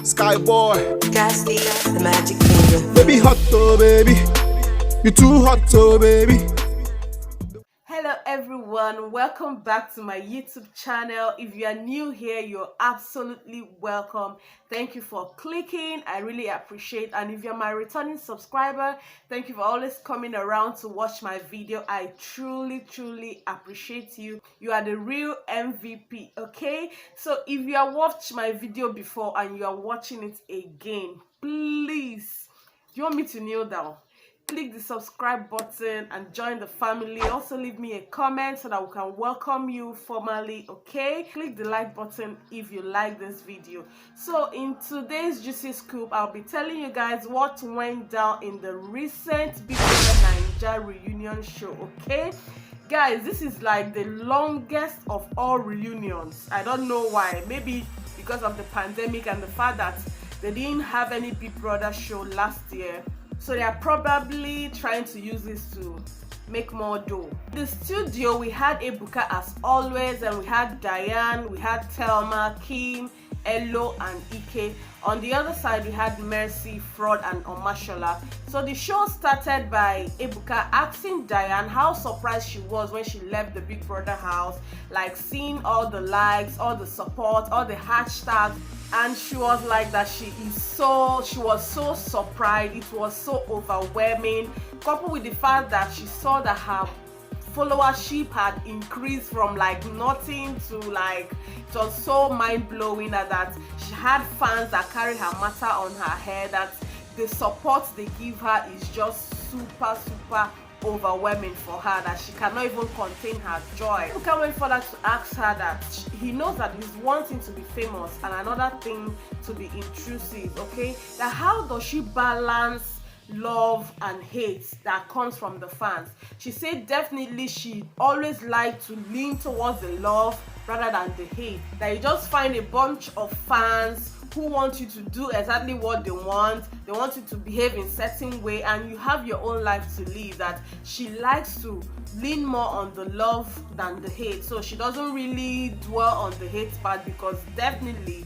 Skyboy. Casty, the magic finger. Baby hot oh baby, you too hot oh baby. Hello everyone, welcome back to my YouTube channel. If you are new here, you're absolutely welcome. Thank you for clicking, I really appreciate. And if you're my returning subscriber, thank you for always coming around to watch my video. I truly appreciate you. You are the real MVP, okay? So if you have watched my video before and you are watching it again, please, do you want me to kneel down? Click the subscribe button and join the family. Also leave me a comment so that we can welcome you formally, okay? Click the like button if you like this video. So in today's juicy scoop, I'll be telling you guys what went down in the recent Bbnaija reunion show, okay? Guys, this is like the longest of all reunions. I don't know why. Maybe because of the pandemic and the fact that they didn't have any Big Brother show last year. So they are probably trying to use this to make more dough. In the studio, we had Ebuka as always, and we had Diane, we had Thelma, Kim, Elo, and Ike. On the other side, we had Mercy, Fraud, and Omashola. So the show started by Ebuka asking Diane how surprised she was when she left the Big Brother house, like seeing all the likes, all the support, all the hashtags. And she was like that she was so surprised. It was so overwhelming, coupled with the fact that she saw that her followership had increased from like nothing to like, it was so mind-blowing that she had fans that carry her matter on her head, that the support they give her is just super overwhelming for her, that she cannot even contain her joy. You can't wait for that to ask her that he knows that he's one thing to be famous and another thing to be intrusive, okay? That how does she balance love and hate that comes from the fans? She said definitely she always liked to lean towards the love rather than the hate. That you just find a bunch of fans who want you to do exactly what they want you to behave in certain way, and you have your own life to live. That she likes to lean more on the love than the hate, so she doesn't really dwell on the hate part, because definitely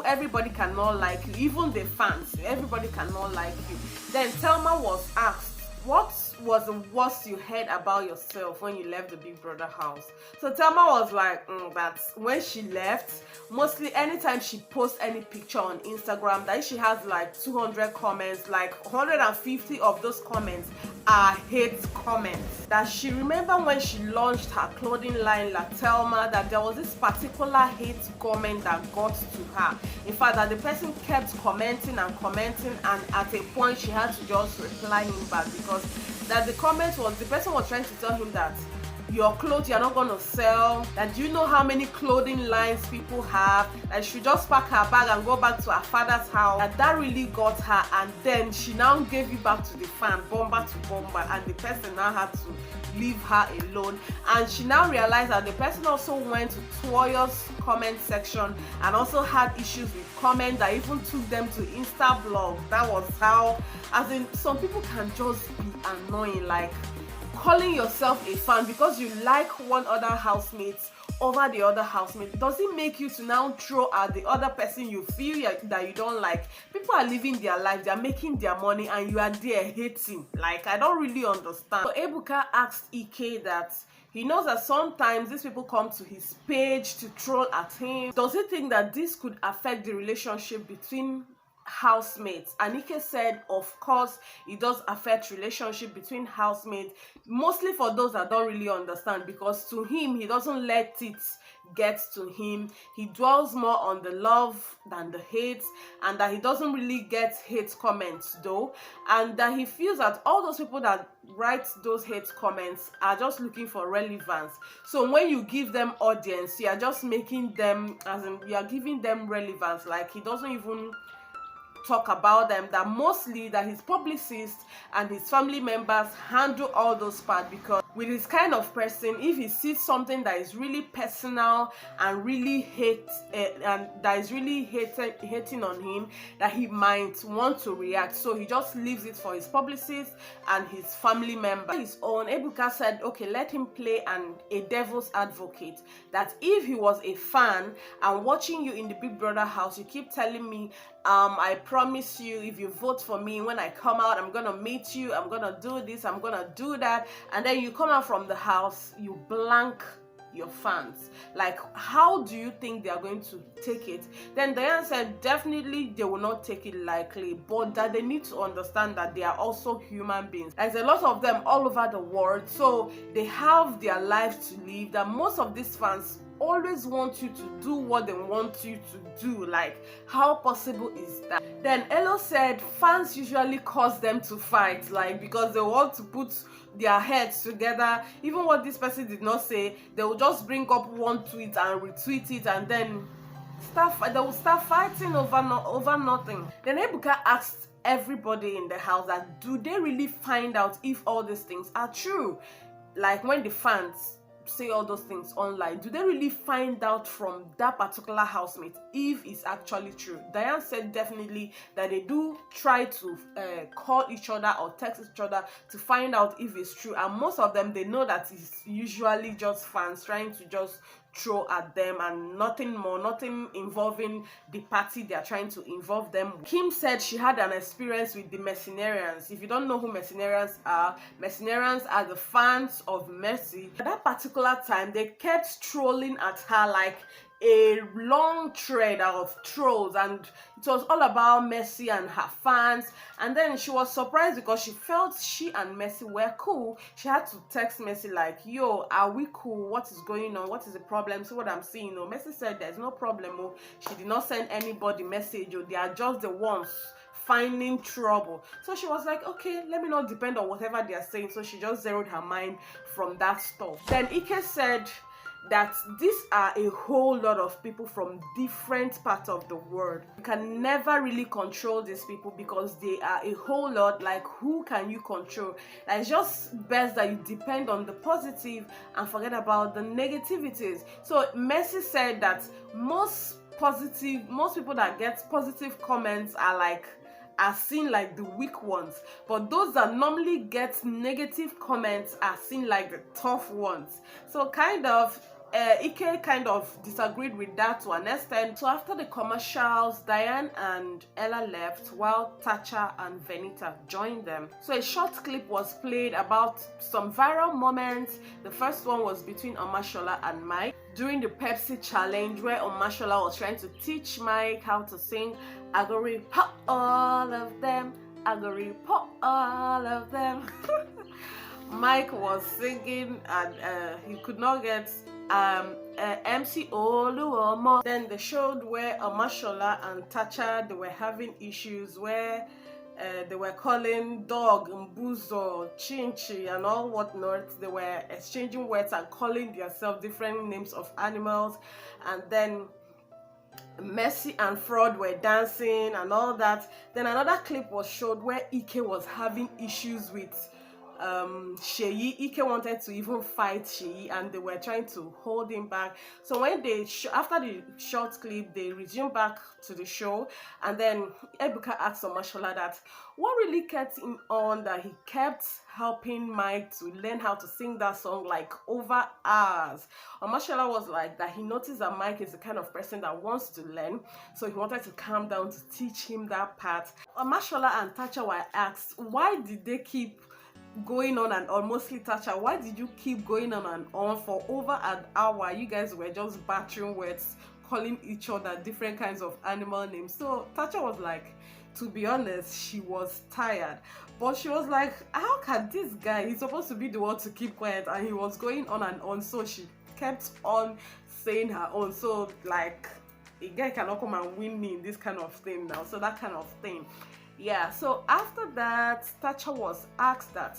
everybody cannot like you, even the fans, everybody cannot like you. Then Thelma was asked, what was the worst you heard about yourself when you left the Big Brother house? So Thelma was like, that when she left, mostly anytime she posts any picture on Instagram, that she has like 200 comments, like 150 of those comments are hate comments. That she remember when she launched her clothing line, La Thelma, that there was this particular hate comment that got to her. In fact, that the person kept commenting, and at a point she had to just reply him back, because that the comment was, the person was trying to tell him that your clothes you're not gonna sell, that you know how many clothing lines people have, that she should just pack her bag and go back to her father's house. That really got her, and then she now gave it back to the fan, bomber to bomber, and the person now had to leave her alone. And she now realized that the person also went to Toyo's comment section and also had issues with comments that even took them to Insta blog. That was how, as in, some people can just be annoying, like calling yourself a fan because you like one other housemate over the other housemate. Does it make you to now throw at the other person you feel that you don't like? People are living their life, they are making their money, and you are there hating. Like, I don't really understand. So Ebuka asked Ike that he knows that sometimes these people come to his page to troll at him. Does he think that this could affect the relationship between housemates? And Ike said of course it does affect relationship between housemates, mostly for those that don't really understand, because to him, he doesn't let it get to him. He dwells more on the love than the hate, and that he doesn't really get hate comments though, and that he feels that all those people that write those hate comments are just looking for relevance. So when you give them audience, you are just making them, as in you are giving them relevance. Like, he doesn't even talk about them, that mostly that his publicist and his family members handle all those parts, because with his kind of person, if he sees something that is really personal and really and that is really hating on him, that he might want to react. So he just leaves it for his publicist and his family member. His own, Ebuka said, okay, let him play a devil's advocate, that if he was a fan and watching you in the Big Brother house, you keep telling me, I promise you, if you vote for me, when I come out, I'm gonna meet you, I'm gonna do this, I'm gonna do that, and then you come out from the house, you blank your fans. Like, how do you think they are going to take it? Then Diane said definitely they will not take it lightly, but that they need to understand that they are also human beings. There's a lot of them all over the world, so they have their lives to live, that most of these fans always want you to do what they want you to do. Like, how possible is that? Then Elo said fans usually cause them to fight, like, because they want to put their heads together. Even what this person did not say, they will just bring up one tweet and retweet it, and then they will start fighting over nothing. Then Ebuka asked everybody in the house that, do they really find out if all these things are true? Like, when the fans say all those things online, do they really find out from that particular housemate if it's actually true? Diane said definitely that they do try to call each other or text each other to find out if it's true, and most of them, they know that it's usually just fans trying to just throw at them and nothing more, nothing involving the party they are trying to involve them with. Kim said she had an experience with the Mercenarians. If you don't know who Mercenarians are the fans of Mercy. At that particular time, they kept trolling at her like a long thread of trolls, and it was all about Mercy and her fans. And then she was surprised because she felt she and Mercy were cool. She had to text Mercy like, yo, are we cool? What is going on? What is the problem? See what I'm seeing? No, Mercy said there's no problem. Oh, she did not send anybody message. Oh, they are just the ones finding trouble. So she was like, okay, let me not depend on whatever they are saying. So she just zeroed her mind from that stuff. Then Ike said that these are a whole lot of people from different parts of the world. You can never really control these people because they are a whole lot. Like, who can you control? Like, it's just best that you depend on the positive and forget about the negativities. So Mercy said that most people that get positive comments are seen like the weak ones, but those that normally get negative comments are seen like the tough ones. So Ike kind of disagreed with that to an extent. So after the commercials, Diane and Ella left while Tacha and Venita joined them. So a short clip was played about some viral moments. The first one was between Omashola and Mike during the Pepsi challenge, where Omashola was trying to teach Mike how to sing Agori Pop all of them, Agori Pop all of them. Mike was singing and he could not get MC Oluomo. Then they showed where Omashola and Tacha, they were having issues where they were calling dog Mbuzo, Chinchi and all whatnot. They were exchanging words and calling themselves different names of animals. And then Mercy and Fraud were dancing and all that. Then another clip was showed where Ike was having issues with Sheyi. Ike wanted to even fight Sheyi and they were trying to hold him back. So when they after the short clip, they resumed back to the show, and then Ebuka asked Omashola that what really kept him on, that he kept helping Mike to learn how to sing that song like over hours. Omashola was like that he noticed that Mike is the kind of person that wants to learn, so he wanted to calm down to teach him that part. Omashola and Tacha were asked why did they keep going on and on, mostly Tacha, why did you keep going on and on for over an hour? You guys were just battering words, calling each other different kinds of animal names. So Tacha was like, to be honest, she was tired, but she was like, how can this guy, he's supposed to be the one to keep quiet, and he was going on and on, so she kept on saying her own. So like, a guy cannot come and win me in this kind of thing now. So that kind of thing. Yeah, so after that, Tacha was asked that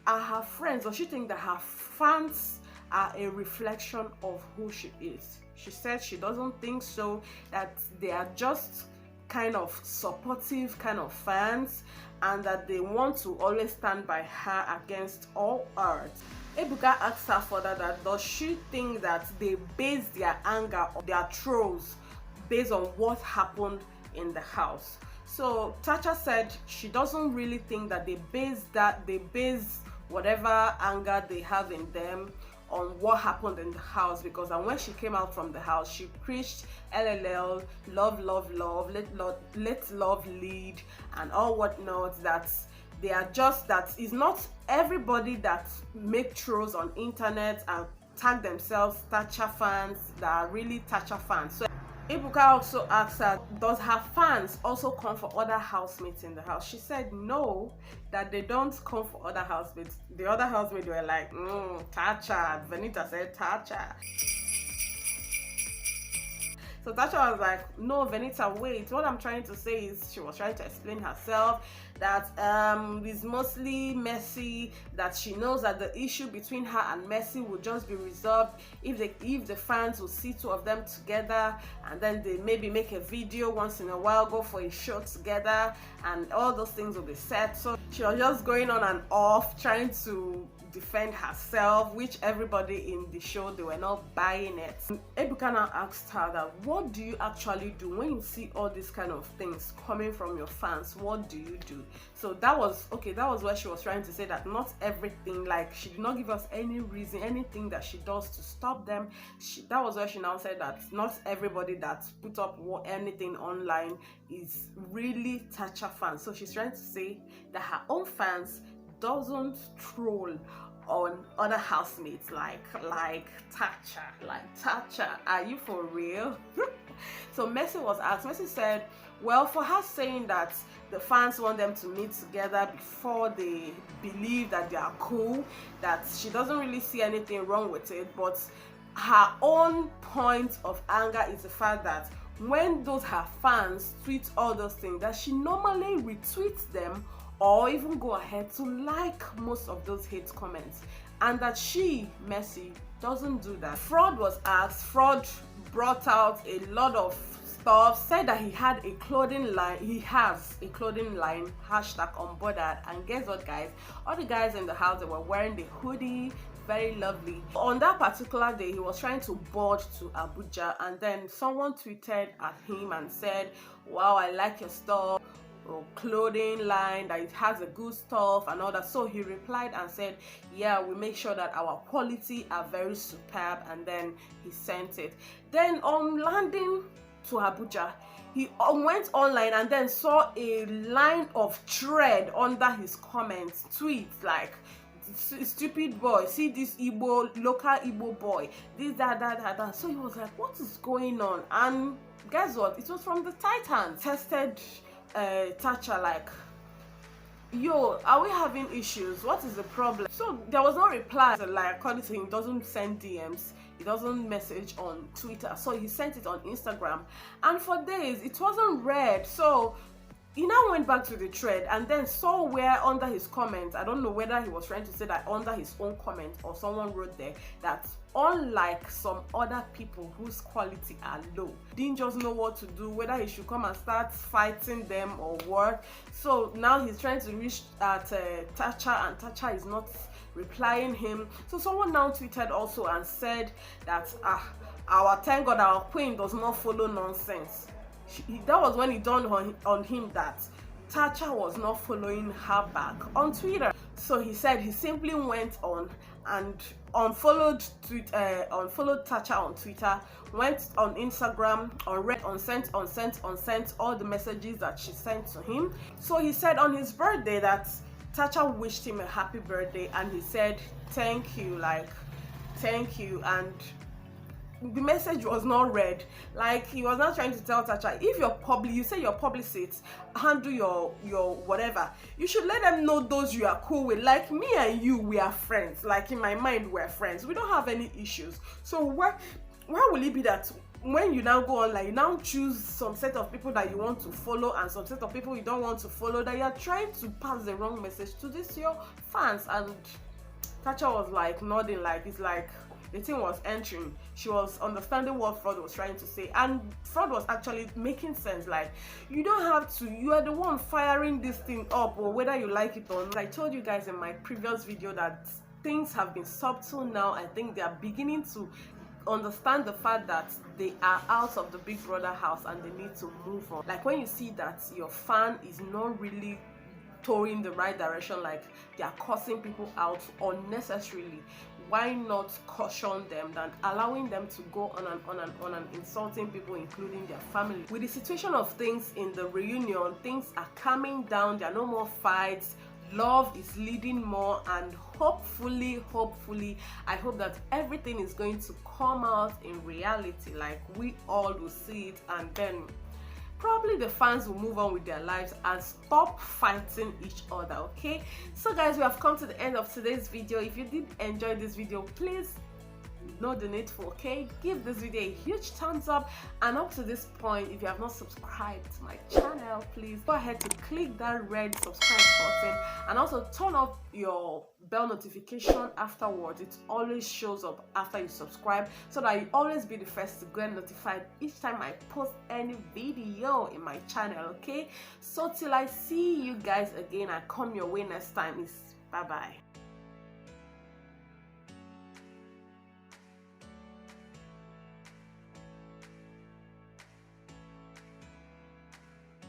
are her friends, or she think that her fans are a reflection of who she is. She said she doesn't think so, that they are just kind of supportive kind of fans, and that they want to always stand by her against all odds. Ebuka asked her further that does she think that they base their anger or their trolls based on what happened in the house. So Tacha said she doesn't really think that they base whatever anger they have in them on what happened in the house, because when she came out from the house, she preached LLL, love, love, love, let love lead, and all whatnot. That they are just, that is not everybody that make trolls on internet and tag themselves Tacha fans that are really Tacha fans. So Ebuka also asked her, does her fans also come for other housemates in the house? She said no, that they don't come for other housemates. The other housemates were like, Tacha. Bbnaija said Tacha. So Tacha was like, no, Bbnaija, wait. What I'm trying to say is, she was trying to explain herself that it's mostly Mercy, that she knows that the issue between her and Mercy will just be resolved if the fans will see two of them together, and then they maybe make a video once in a while, go for a show together, and all those things will be set. So she was just going on and off trying to defend herself, which everybody in the show, they were not buying it. Ebuka now asked her that, what do you actually do when you see all these kind of things coming from your fans? What do you do? So that was where she was trying to say that not everything, like she did not give us any reason, anything that she does to stop them. That was where she now said that not everybody that put up anything online is really Tacha fans. So she's trying to say that her own fans doesn't troll on other housemates like Tacha. Are you for real? So Mercy was asked. Mercy said, well, for her saying that the fans want them to meet together before they believe that they are cool, that she doesn't really see anything wrong with it, but her own point of anger is the fact that when those her fans tweet all those things, that she normally retweets them or even go ahead to like most of those hate comments, and that she, Mercy, doesn't do that. Fraud was asked. Fraud brought out a lot of stuff, said that he has a clothing line, #unbothered, and guess what, guys? All the guys in the house, they were wearing the hoodie, very lovely. On that particular day, he was trying to board to Abuja, and then someone tweeted at him and said, wow, I like your stuff, or clothing line, that it has a good stuff and all that. So he replied and said, yeah, we make sure that our quality are very superb, and then he sent it. Then on landing to Abuja, he went online and then saw a line of thread under his comments, tweets like, stupid boy, see this local Igbo boy, this, that. So he was like, what is going on? And guess what? It was from the Titans. Tested Tacha like, yo, are we having issues? What is the problem? So there was no reply. So, like, according to him, he doesn't send DMs, he doesn't message on Twitter, so he sent it on Instagram, and for days it wasn't read. So he now went back to the thread and then saw where under his comment, I don't know whether he was trying to say that under his own comment or someone wrote there that unlike some other people whose quality are low, didn't just know what to do, whether he should come and start fighting them or what. So now he's trying to reach at Tacha, and Tacha is not replying him. So someone now tweeted also and said that thank God our queen does not follow nonsense. That was when it dawned on him that Tacha was not following her back on Twitter. So he said he simply went on and unfollowed Tacha on Twitter, went on Instagram, unsent all the messages that she sent to him. So he said on his birthday that Tacha wished him a happy birthday, and he said thank you, and the message was not read. Like, he was not trying to tell Tacha, if you say your publicist handle your whatever, you should let them know those you are cool with. Like me and you, we are friends. Like in my mind, we're friends, we don't have any issues. So why will it be that when you now go online, you now choose some set of people that you want to follow and some set of people you don't want to follow, that you're trying to pass the wrong message to your fans? And Tacha was like nodding, like it's like the thing was entering. She was understanding what Fraud was trying to say, and Fraud was actually making sense. Like, you don't have to, you are the one firing this thing up, or whether you like it or not. I told you guys in my previous video that things have been subtle now. I think they are beginning to understand the fact that they are out of the Big Brother house and they need to move on. Like when you see that your fan is not really towing the right direction, like they are cursing people out unnecessarily, why not caution them than allowing them to go on and on and on and insulting people, including their family? With the situation of things in the reunion, things are calming down, there are no more fights, love is leading more, and hopefully I hope that everything is going to come out in reality, like we all will see it, and then probably the fans will move on with their lives and stop fighting each other. Okay, so guys, we have come to the end of today's video. If you did enjoy this video, please know the needful. Okay, give this video a huge thumbs up, and up to this point, if you have not subscribed to my channel, please go ahead to click that red subscribe button and also turn off your bell notification afterwards. It always shows up after you subscribe, so that you always be the first to get notified each time I post any video in my channel. Okay, so till I see you guys again, I come your way next time, is bye bye.